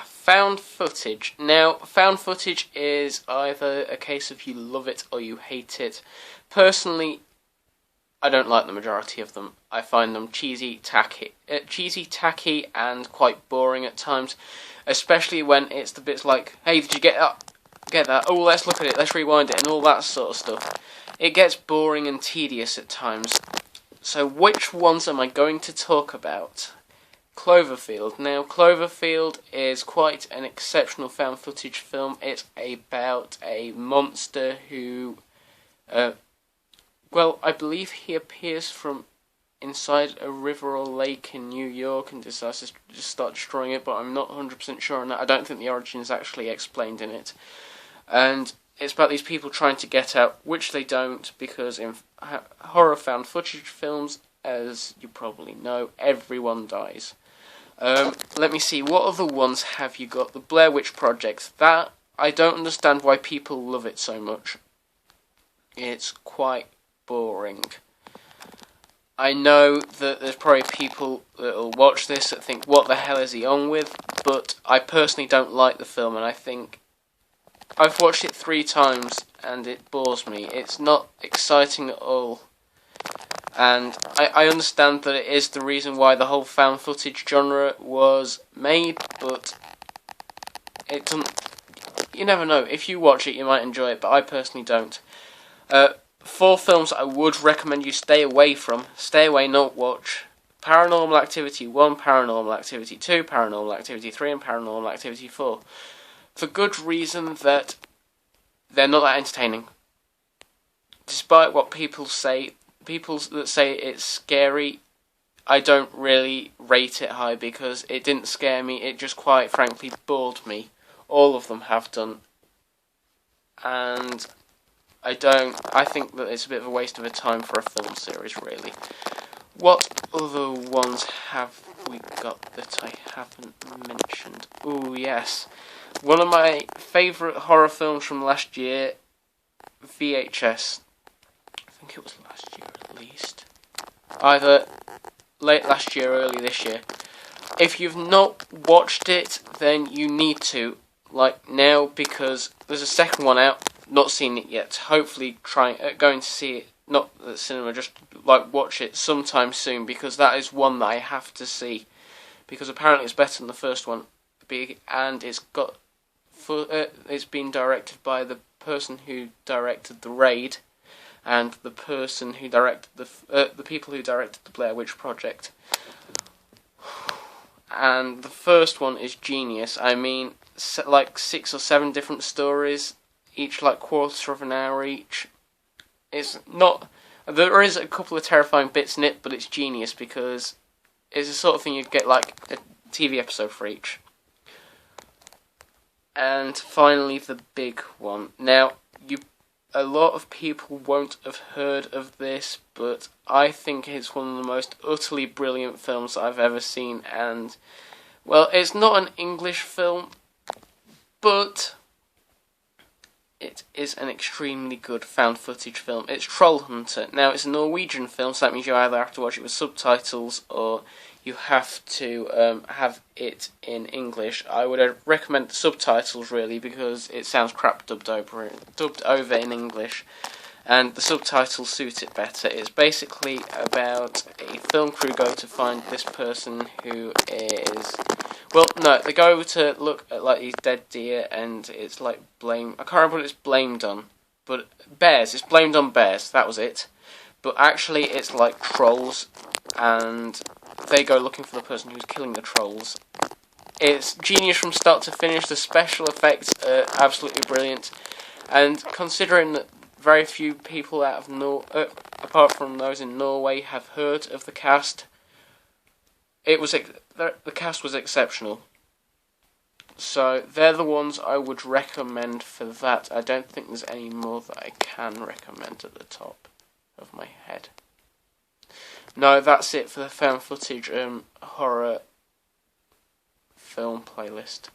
Found footage. Now, found footage is either a case of you love it or you hate it. Personally, I don't like the majority of them. I find them cheesy, tacky, and quite boring at times. Especially when it's the bits like, "Hey, did you get that? Get that? Oh, let's look at it. Let's rewind it," and all that sort of stuff. It gets boring and tedious at times. So, which ones am I going to talk about? Cloverfield. Now, Cloverfield is quite an exceptional found footage film. It's about a monster who, I believe he appears from inside a river or lake in New York and decides to just start destroying it, but I'm not 100% sure on that. I don't think the origin is actually explained in it. And it's about these people trying to get out, which they don't, because in horror found footage films, as you probably know, everyone dies. Let me see, what other ones have you got? The Blair Witch Project. That, I don't understand why people love it so much. It's quite boring. I know that there's probably people that'll watch this that think, what the hell is he on with? But I personally don't like the film, and I think I've watched it 3 times, and it bores me. It's not exciting at all. And I understand that it is the reason why the whole found footage genre was made, but it doesn't. You never know. If you watch it, you might enjoy it, but I personally don't. 4 films I would recommend you stay away from. Stay away, not watch. Paranormal Activity 1, Paranormal Activity 2, Paranormal Activity 3, and Paranormal Activity 4. For good reason that they're not that entertaining. Despite what people say, people that say it's scary, I don't really rate it high because it didn't scare me, it just quite frankly bored me. All of them have done. And I think that it's a bit of a waste of a time for a film series, really. What other ones have we got that I haven't mentioned? Ooh, yes. One of my favourite horror films from last year, VHS. I think it was last year at least. Either late last year or early this year. If you've not watched it, then you need to, like now, because there's a second one out. Not seen it yet. Hopefully going to see it, not at the cinema, just like watch it sometime soon, because that is one that I have to see. Because apparently it's better than the first one, and it's been directed by the person who directed The Raid, and the person who directed the people who directed the Blair Witch Project. And the first one is genius. I mean, like 6 or 7 different stories, each like quarter of an hour each. It's not. There is a couple of terrifying bits in it, but it's genius because it's the sort of thing you'd get like a TV episode for each. And finally, the big one. Now, a lot of people won't have heard of this, but I think it's one of the most utterly brilliant films I've ever seen. And, well, it's not an English film, but it is an extremely good found footage film. It's Troll Hunter. Now, it's a Norwegian film, so that means you either have to watch it with subtitles or you have to have it in English. I would recommend the subtitles, really, because it sounds crap dubbed over in English, and the subtitles suit it better. It's basically about a film crew go to find this person who is... Well, no, they go to look at like these dead deer, and it's like I can't remember what it's blamed on, but bears. It's blamed on bears. That was it. But actually, it's like trolls, and they go looking for the person who's killing the trolls. It's genius from start to finish. The special effects are absolutely brilliant, and considering that very few people out of apart from those in Norway, have heard of the cast, the cast was exceptional. So they're the ones I would recommend for that. I don't think there's any more that I can recommend at the top of my head. No, that's it for the found footage horror film playlist.